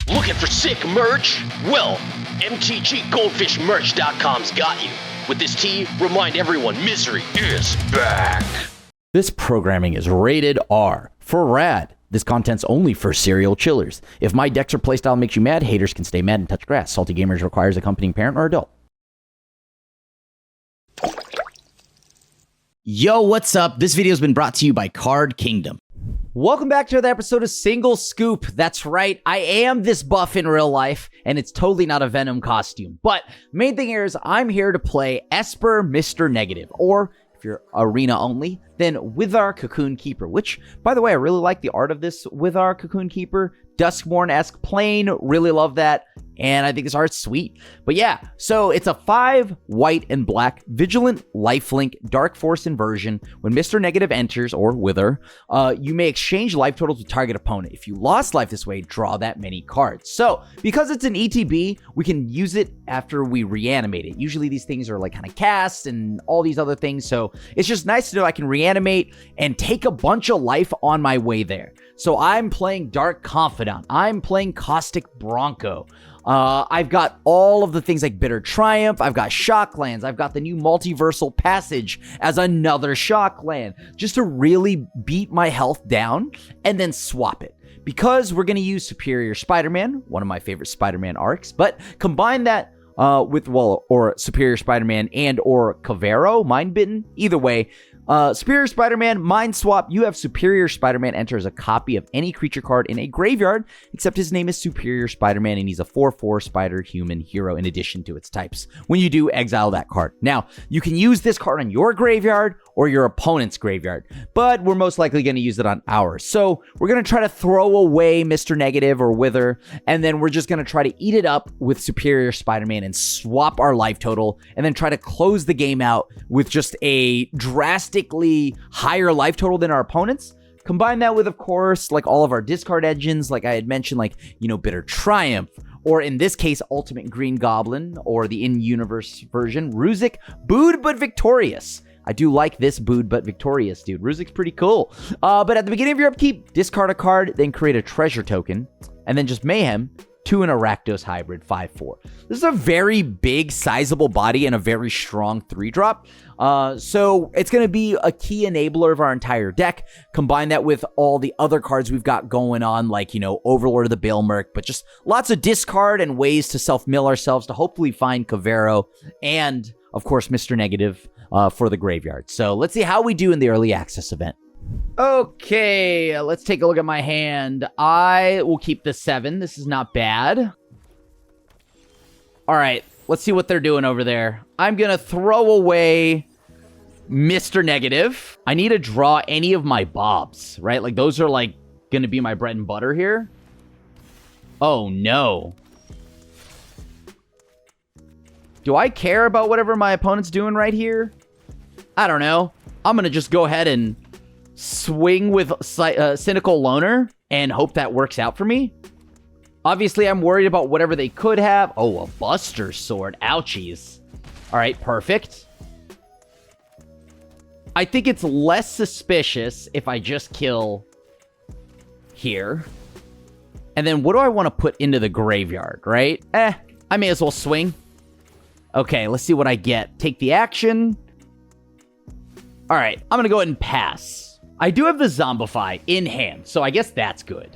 Looking for sick merch? Well, MTGGoldfishMerch.com's got you. With this tee, remind everyone misery is back. This programming is rated R for rad. This content's only for serial chillers. If my decks or playstyle makes you mad, haters can stay mad and touch grass. Salty Gamers requires accompanying parent or adult. Yo, what's up? This video's been brought to you by Card Kingdom. Welcome back to another episode of Single Scoop. That's right, I am this buff in real life, and it's totally not a Venom costume. But main thing here is I'm here to play Esper Mr. Negative, or if you're arena only, then Wither Cocoon Keeper, which, by the way, I really like the art of this Wither Cocoon Keeper. Duskborn-esque plain, really love that, and I think this art's sweet. But yeah, so it's a 5 white and black Vigilant Lifelink Dark Force inversion. When Mr. Negative enters, or Wither, you may exchange life totals with target opponent. If you lost life this way, draw that many cards. So, because it's an ETB, we can use it after we reanimate it. Usually these things are like kind of cast and all these other things, so it's just nice to know I can reanimate and take a bunch of life on my way there. So I'm playing Dark Confidant. I'm playing Caustic Bronco. I've got all of the things like Bitter Triumph. I've got Shocklands. I've got the new Multiversal Passage as another Shockland, just to really beat my health down and then swap it. Because we're going to use Superior Spider-Man, one of my favorite Spider-Man arcs, but combine that with, well, or Superior Spider-Man and or Cavero, Mind Bitten, either way. Superior Spider-Man, Mind Swap. You have Superior Spider-Man enter as a copy of any creature card in a graveyard, except his name is Superior Spider-Man, and he's a 4/4 Spider-Human hero in addition to its types. When you do, exile that card. Now, you can use this card on your graveyard or your opponent's graveyard, but we're most likely going to use it on ours. So we're going to try to throw away Mr. Negative or Wither, and then we're just going to try to eat it up with Superior Spider-Man and swap our life total, and then try to close the game out with just a drastically higher life total than our opponents. Combine that with, of course, like all of our discard engines, like I had mentioned, like, you know, Bitter Triumph, or in this case, Ultimate Green Goblin, or the in-universe version, Ruzik, booed but victorious. I do like this booed but victorious, dude. Ruzik's pretty cool. But at the beginning of your upkeep, discard a card, then create a treasure token, and then just mayhem 2 an Arachdos hybrid 5/4. This is a very big, sizable body and a very strong 3-drop. So it's going to be a key enabler of our entire deck. Combine that with all the other cards we've got going on, like, you know, Overlord of the Bailmerk, but just lots of discard and ways to self-mill ourselves to hopefully find Cavero and, of course, Mr. Negative for the graveyard. So let's see how we do in the early access event. Okay, let's take a look at my hand. I will keep the 7. This is not bad. All right, let's see what they're doing over there. I'm going to throw away Mr. Negative. I need to draw any of my bobs, right? Like, those are, like, going to be my bread and butter here. Oh, no. Do I care about whatever my opponent's doing right here? I don't know. I'm going to just go ahead and swing with Cynical Loner and hope that works out for me. Obviously, I'm worried about whatever they could have. Oh, a Buster Sword. Ouchies. All right, perfect. I think it's less suspicious if I just kill here. And then what do I want to put into the graveyard, right? I may as well swing. Okay, let's see what I get. Take the action. All right, I'm going to go ahead and pass. I do have the Zombify in hand, so I guess that's good.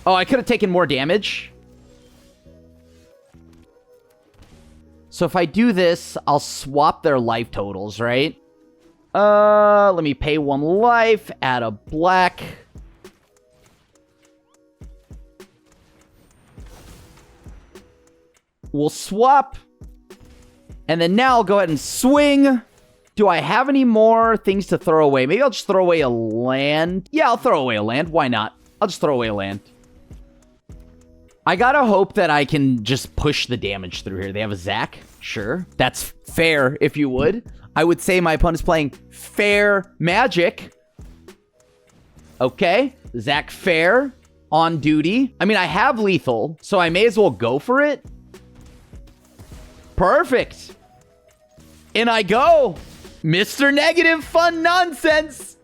Oh, I could have taken more damage. So if I do this, I'll swap their life totals, right? Let me pay 1 life, add a black. We'll swap. And then now I'll go ahead and swing. Do I have any more things to throw away? Maybe I'll just throw away a land. Yeah, I'll throw away a land. Why not? I'll just throw away a land. I gotta hope that I can just push the damage through here. They have a Zac. Sure. That's fair, if you would. I would say my opponent's playing fair magic. Okay. Zac fair. On duty. I mean, I have lethal, so I may as well go for it. Perfect. In I go. Mr. Negative fun nonsense.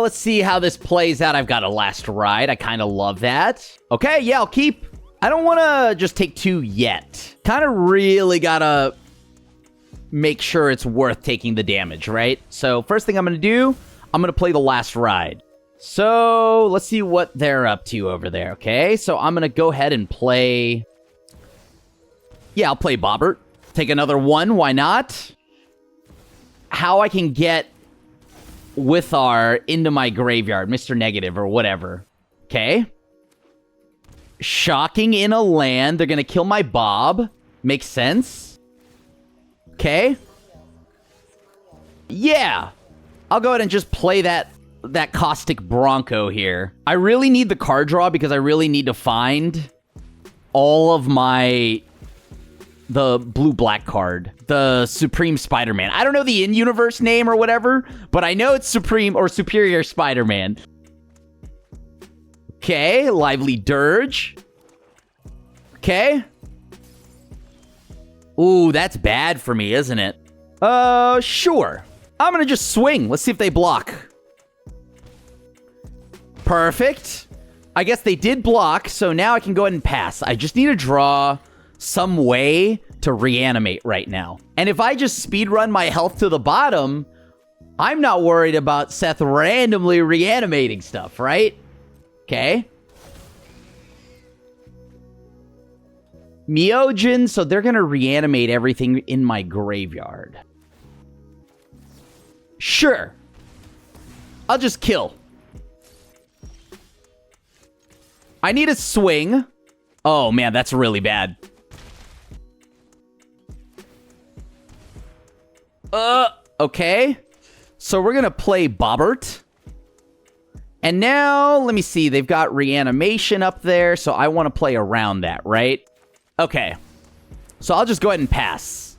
Let's see how this plays out. I've got a last ride. I kind of love that. Okay, yeah, I'll keep. I don't want to just take 2 yet. Kind of really gotta make sure it's worth taking the damage, right? So first thing I'm going to do, I'm going to play the last ride. So let's see what they're up to over there, okay? So I'm going to go ahead and play... Yeah, I'll play Bobbert. Take another 1, why not? How I can get with our into my graveyard, Mr. Negative or whatever. Okay. Shocking in a land. They're going to kill my Bob. Makes sense. Okay. Yeah. I'll go ahead and just play that Caustic Bronco here. I really need the card draw because I really need to find all of the blue-black card. The Supreme Spider-Man. I don't know the in-universe name or whatever, but I know it's Supreme or Superior Spider-Man. Okay, Lively Dirge. Okay. Ooh, that's bad for me, isn't it? Sure. I'm gonna just swing. Let's see if they block. Perfect. I guess they did block, so now I can go ahead and pass. I just need to draw some way to reanimate right now. And if I just speedrun my health to the bottom, I'm not worried about Seth randomly reanimating stuff, right? Okay. Myojin, so they're gonna reanimate everything in my graveyard. Sure. I'll just kill. I need a swing. Oh man, that's really bad. Okay. So we're gonna play Bobbert. And now, let me see, they've got reanimation up there, so I want to play around that, right? Okay. So I'll just go ahead and pass.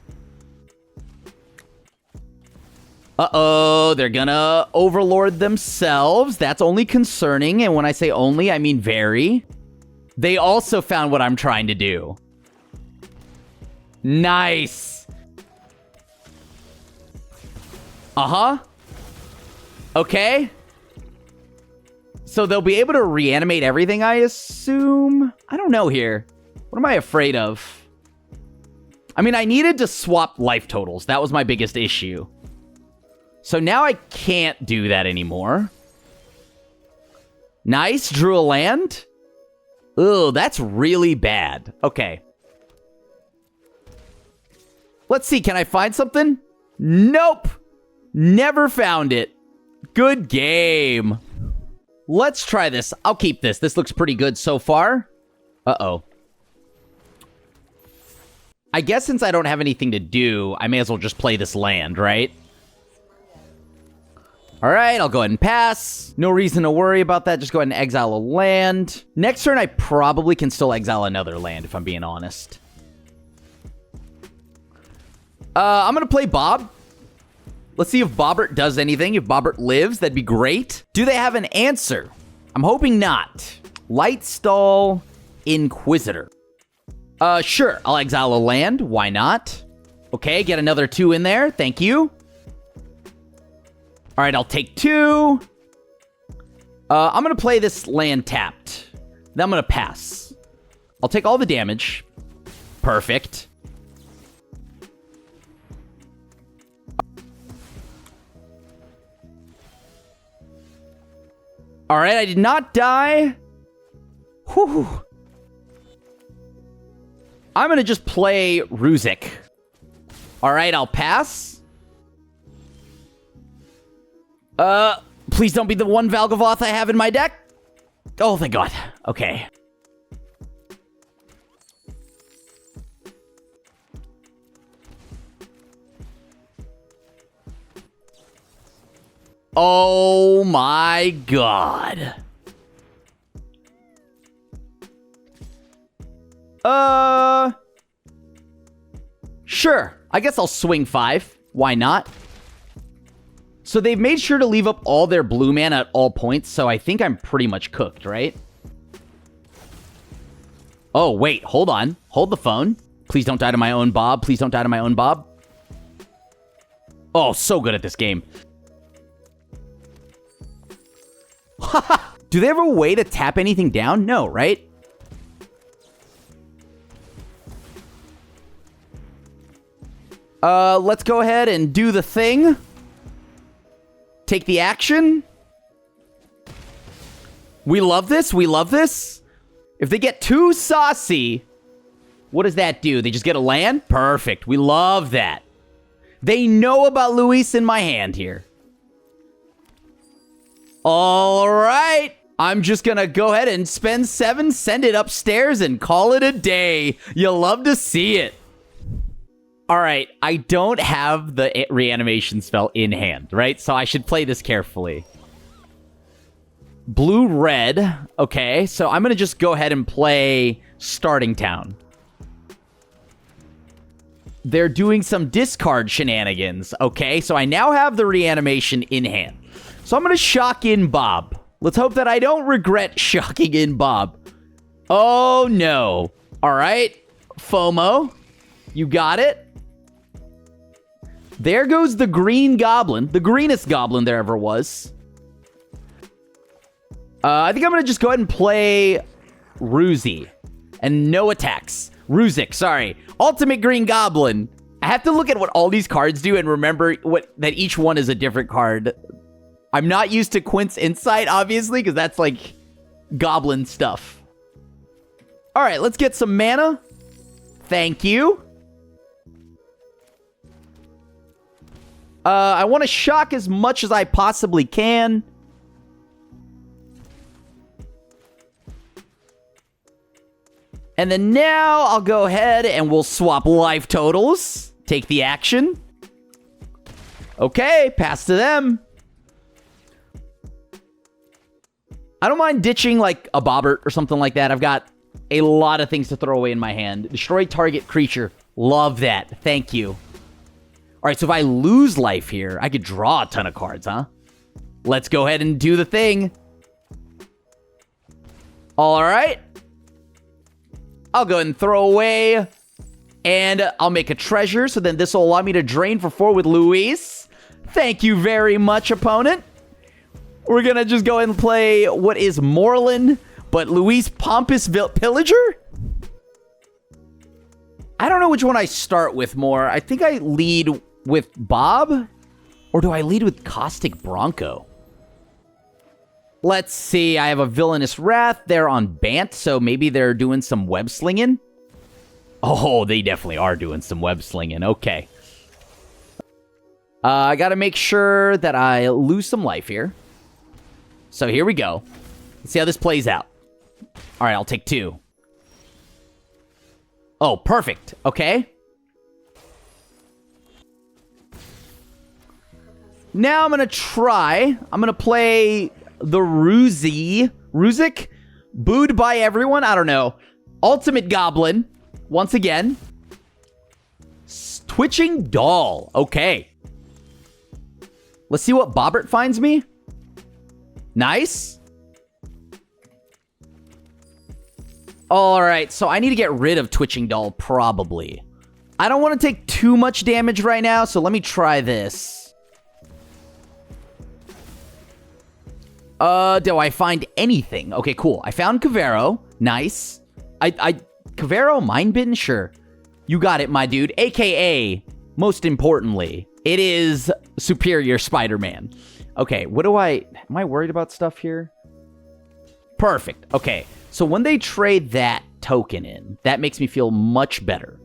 Uh-oh, they're gonna overlord themselves. That's only concerning, and when I say only, I mean very. They also found what I'm trying to do. Nice. Uh-huh. Okay. So they'll be able to reanimate everything, I assume? I don't know here. What am I afraid of? I mean, I needed to swap life totals. That was my biggest issue. So now I can't do that anymore. Nice. Drew a land. Ugh, that's really bad. Okay. Let's see. Can I find something? Nope. Never found it. Good game. Let's try this. I'll keep this. This looks pretty good so far. Uh-oh. I guess since I don't have anything to do, I may as well just play this land, right? All right, I'll go ahead and pass. No reason to worry about that. Just go ahead and exile a land. Next turn, I probably can still exile another land, if I'm being honest. I'm going to play Bob. Let's see if Bobbert does anything. If Bobbert lives, that'd be great. Do they have an answer? I'm hoping not. Lightstall Inquisitor. Sure. I'll exile a land. Why not? Okay, get another 2 in there. Thank you. All right, I'll take 2. I'm going to play this land tapped. Then I'm going to pass. I'll take all the damage. Perfect. All right, I did not die. Whew. I'm going to just play Ruzik. All right, I'll pass. Please don't be the one Valgavoth I have in my deck. Oh, thank God. Okay. Oh my God. Sure. I guess I'll swing 5. Why not? So they've made sure to leave up all their blue mana at all points, so I think I'm pretty much cooked, right? Oh, wait. Hold on. Hold the phone. Please don't die to my own Bob. Please don't die to my own Bob. Oh, so good at this game. Do they have a way to tap anything down? No, right? Let's go ahead and do the thing. Take the action. We love this. We love this. If they get too saucy, what does that do? They just get a land? Perfect. We love that. They know about Luis in my hand here. All right. I'm just going to go ahead and spend 7, send it upstairs, and call it a day. You'll love to see it. All right. I don't have the reanimation spell in hand, right? So I should play this carefully. Blue, red. Okay. So I'm going to just go ahead and play Starting Town. They're doing some discard shenanigans. Okay. So I now have the reanimation in hand. So I'm going to shock in Bob. Let's hope that I don't regret shocking in Bob. Oh, no. All right. FOMO. You got it. There goes the green goblin. The greenest goblin there ever was. I think I'm going to just go ahead and play Ruzy. And no attacks. Ruzik, sorry. Ultimate green goblin. I have to look at what all these cards do and remember that each one is a different card. I'm not used to Quint's Insight, obviously, because that's like goblin stuff. All right, let's get some mana. Thank you. I want to shock as much as I possibly can. And then now I'll go ahead and we'll swap life totals. Take the action. Okay, pass to them. I don't mind ditching like a Bobbert or something like that. I've got a lot of things to throw away in my hand. Destroy target creature. Love that. Thank you. All right, so if I lose life here, I could draw a ton of cards, huh? Let's go ahead and do the thing. All right. I'll go ahead and throw away. And I'll make a treasure. So then this will allow me to drain for 4 with Luis. Thank you very much, opponent. We're going to just go ahead and play what is Moreland, but Luis Pompous Pillager? I don't know which one I start with more. I think I lead with Bob, or do I lead with Caustic Bronco? Let's see. I have a Villainous Wrath. They're on Bant, so maybe they're doing some web slinging. Oh, they definitely are doing some web slinging. Okay. I got to make sure that I lose some life here. So here we go. Let's see how this plays out. All right, I'll take 2. Oh, perfect. Okay. Now I'm going to try. I'm going to play the Ruzik. Booed by everyone. I don't know. Ultimate Goblin. Once again. Twitching Doll. Okay. Let's see what Bobbert finds me. Nice. All right, so I need to get rid of Twitching Doll, probably. I don't want to take too much damage right now, so let me try this. Do I find anything? Okay, cool. I found Cavero. Nice. Cavero, Mindbitten? Sure. You got it, my dude. AKA, most importantly, it is Superior Spider-Man. Okay, am I worried about stuff here? Perfect. Okay, so when they trade that token in, that makes me feel much better.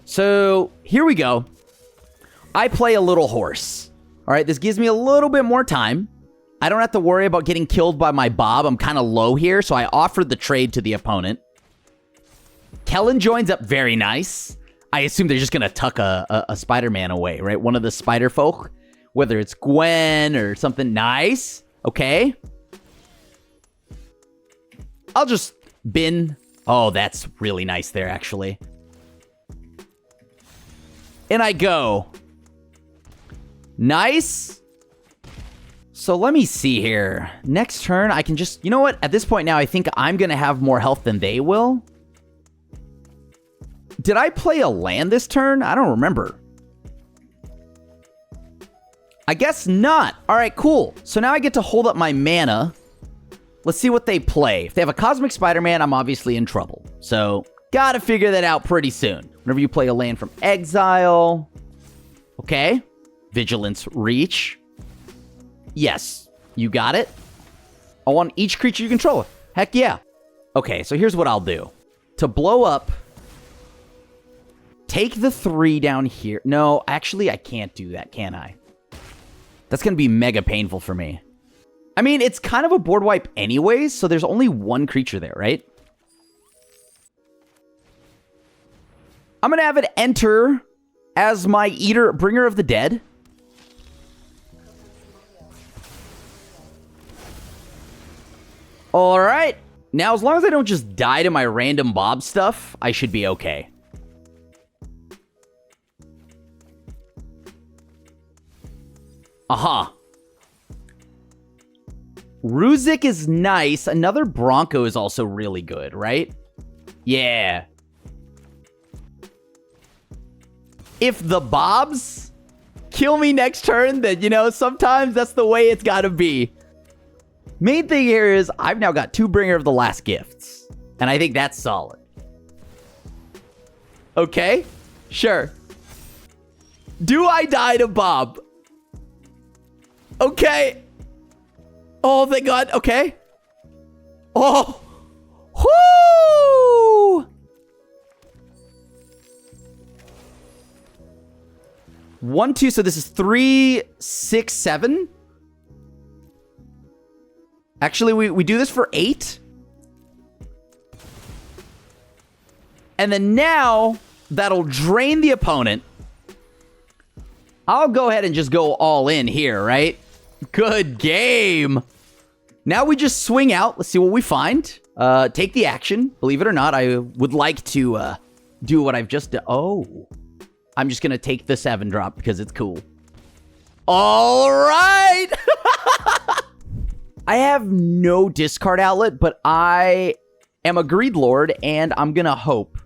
So, here we go. I play a little horse. All right, this gives me a little bit more time. I don't have to worry about getting killed by my Bob. I'm kind of low here, so I offered the trade to the opponent. Kellen joins up. Very nice. I assume they're just going to tuck a Spider-Man away, right? One of the spider folk. Whether it's Gwen or something. Nice. Okay. I'll just bin. Oh, that's really nice there, actually. And I go. Nice. So let me see here. Next turn, I can just... You know what? At this point now, I think I'm going to have more health than they will. Did I play a land this turn? I don't remember. I guess not. All right, cool. So now I get to hold up my mana. let's see what they play. If they have a Cosmic Spider-Man, I'm obviously in trouble. So, gotta figure that out pretty soon. Whenever you play a land from exile. Okay. Vigilance Reach. Yes, you got it. I want each creature you control. Heck yeah. Okay, so here's what I'll do. To blow up, take the 3 down here. No, actually, I can't do that, can I? That's going to be mega painful for me. I mean, it's kind of a board wipe anyways, so there's only 1 creature there, right? I'm going to have it enter as my Bringer of the Dead. All right. Now, as long as I don't just die to my random Bob stuff, I should be okay. Aha. Ruzik is nice. Another Bronco is also really good, right? Yeah. If the Bobs kill me next turn, then, you know, sometimes that's the way it's gotta be. Main thing here is I've now got 2 Bringer of the Last Gifts. And I think that's solid. Okay. Sure. Do I die to Bob? Okay. Oh, thank God. Okay. Oh. Whoo! 1, 2. So this is 3, 6, 7. Actually, we do this for 8. And then now, that'll drain the opponent. I'll go ahead and just go all in here, right? Good game. Now we just swing out. Let's see what we find. Take the action. Believe it or not, I would like to do what I've just done. Oh. I'm just going to take the 7 drop because it's cool. All right. I have no discard outlet, but I am a Greed Lord, and I'm going to hope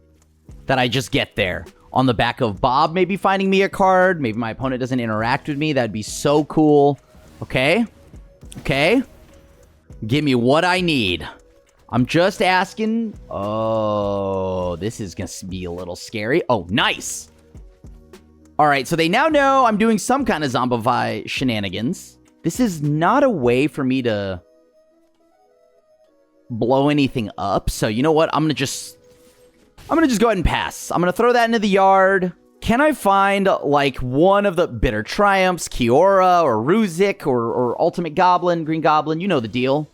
that I just get there. On the back of Bob maybe finding me a card. Maybe my opponent doesn't interact with me. That'd be so cool. Okay. Okay. Give me what I need. I'm just asking. Oh, this is going to be a little scary. Oh, nice. All right, so they now know I'm doing some kind of Zombify shenanigans. This is not a way for me to blow anything up. So you know what? I'm gonna just go ahead and pass. I'm gonna throw that into the yard. Can I find like one of the Bitter Triumphs, Kiora or Ruzik or Ultimate Goblin, Green Goblin? You know the deal.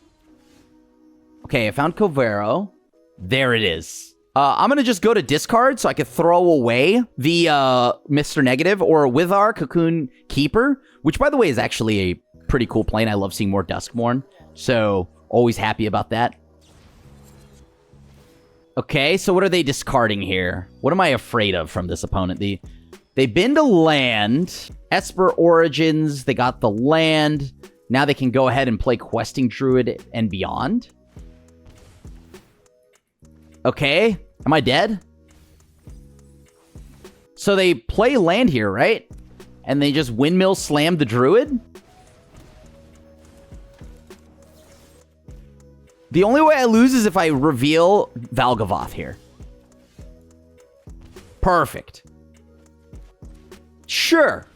Okay, I found Covero. There it is. I'm gonna just go to discard so I could throw away the Mr. Negative or Withar Cocoon Keeper, which by the way is actually a pretty cool plane. I love seeing more Duskmourn, so always happy about that. Okay, so what are they discarding here? What am I afraid of from this opponent? They've been to land. Esper Origins, they got the land. Now they can go ahead and play Questing Druid and beyond. Okay, am I dead? So they play land here, right? And they just windmill slam the Druid? The only way I lose is if I reveal Valgavoth here. Perfect. Sure.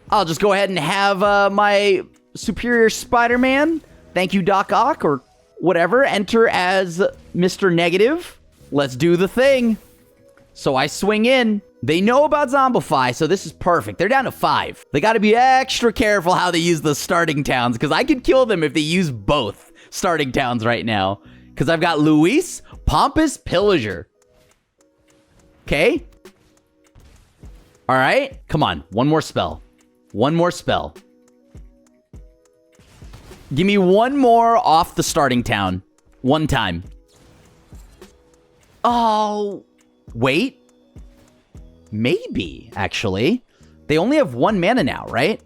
I'll just go ahead and have my Superior Spider-Man, thank you Doc Ock, or whatever, enter as Mr. Negative. Let's do the thing. So I swing in. They know about Zombify, so this is perfect. They're down to 5. They got to be extra careful how they use the starting towns, because I could kill them if they use both starting towns right now. Because I've got Luis, Pompous Pillager. Okay. All right. Come on. One more spell. One more spell. Give me one more off the starting town. One time. Oh, wait. Maybe, actually. They only have 1 mana now, right?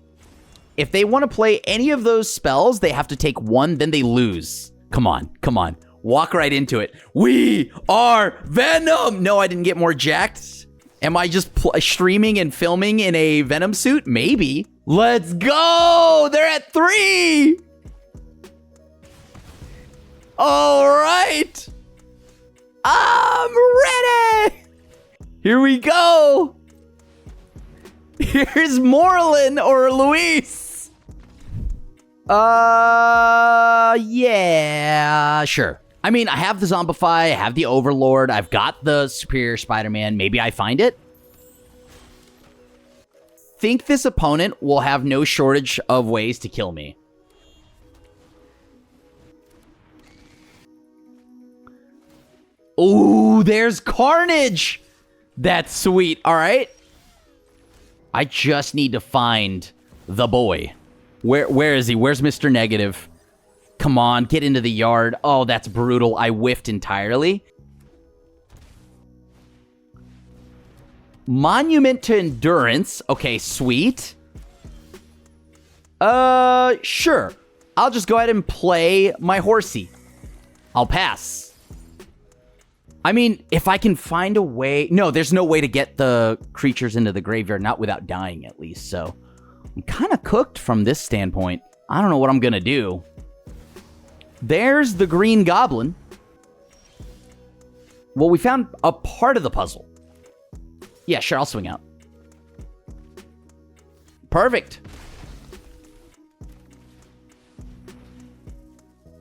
If they want to play any of those spells, they have to take 1, then they lose. Come on, come on. Walk right into it. We are Venom! No, I didn't get more jacked. Am I just streaming and filming in a Venom suit? Maybe. Let's go! They're at 3! All right. I'm ready. Here we go. Here's Moreland or Luis. Yeah, sure. I mean, I have the Zombify, I have the Overlord, I've got the Superior Spider-Man. Maybe I find it. Think this opponent will have no shortage of ways to kill me. Ooh, there's Carnage. That's sweet. All right. I just need to find the boy. Where is he? Where's Mr. Negative? Come on, get into the yard. Oh, that's brutal. I whiffed entirely. Monument to Endurance. Okay, sweet. Sure. I'll just go ahead and play my horsey. I'll pass. I mean, if I can find a way... No, there's no way to get the creatures into the graveyard, not without dying at least, so... I'm kind of cooked from this standpoint. I don't know what I'm gonna do. There's the Green Goblin. Well, we found a part of the puzzle. Yeah, sure, I'll swing out. Perfect.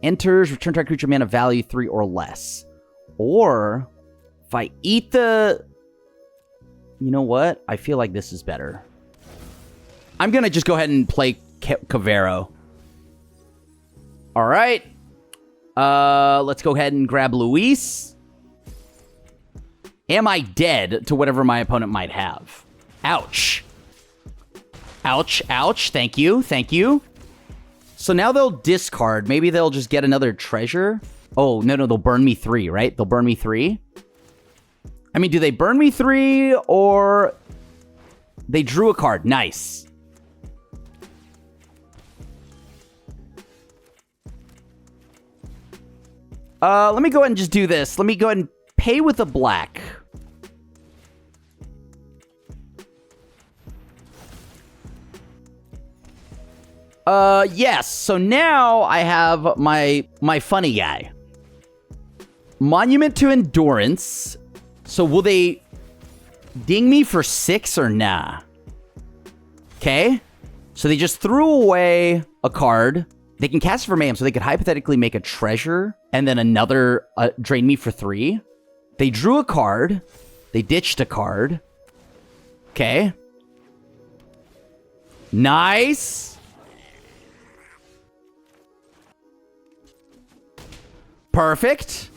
Enters, return target creature mana value 3 or less. Or, if I eat the... You know what? I feel like this is better. I'm going to just go ahead and play Cavero. All right. Let's go ahead and grab Luis. Am I dead to whatever my opponent might have? Ouch. Ouch, ouch. Thank you, thank you. So now they'll discard. Maybe they'll just get another treasure. Oh, no, they'll burn me 3, right? They'll burn me 3. I mean, do they burn me 3 or... They drew a card. Nice. Let me go ahead and just do this. Let me go ahead and pay with a black. Yes. So now I have my funny guy. Monument to Endurance. So will they ding me for 6 or nah? Okay. So they just threw away a card. They can cast it for mayhem, so they could hypothetically make a treasure and then another drain me for 3. They drew a card. They ditched a card. Okay. Nice. Perfect.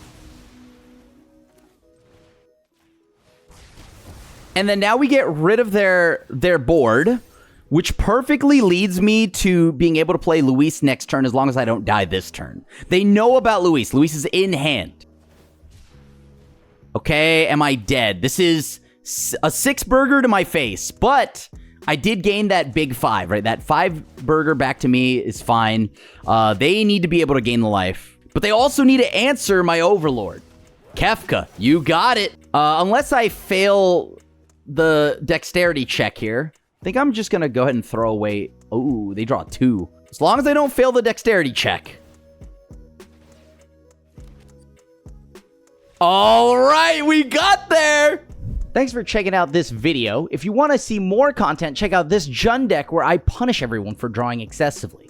And then now we get rid of their board, which perfectly leads me to being able to play Luis next turn as long as I don't die this turn. They know about Luis. Luis is in hand. Okay, am I dead? This is a 6 burger to my face, but I did gain that big 5, right? That 5 burger back to me is fine. They need to be able to gain the life, but they also need to answer my Overlord. Kefka, you got it. Unless I fail the dexterity check here, I think I'm just going to go ahead and throw away... Oh, they draw 2. As long as I don't fail the dexterity check. All right, we got there. Thanks for checking out this video. If you want to see more content, check out this Jund deck where I punish everyone for drawing excessively.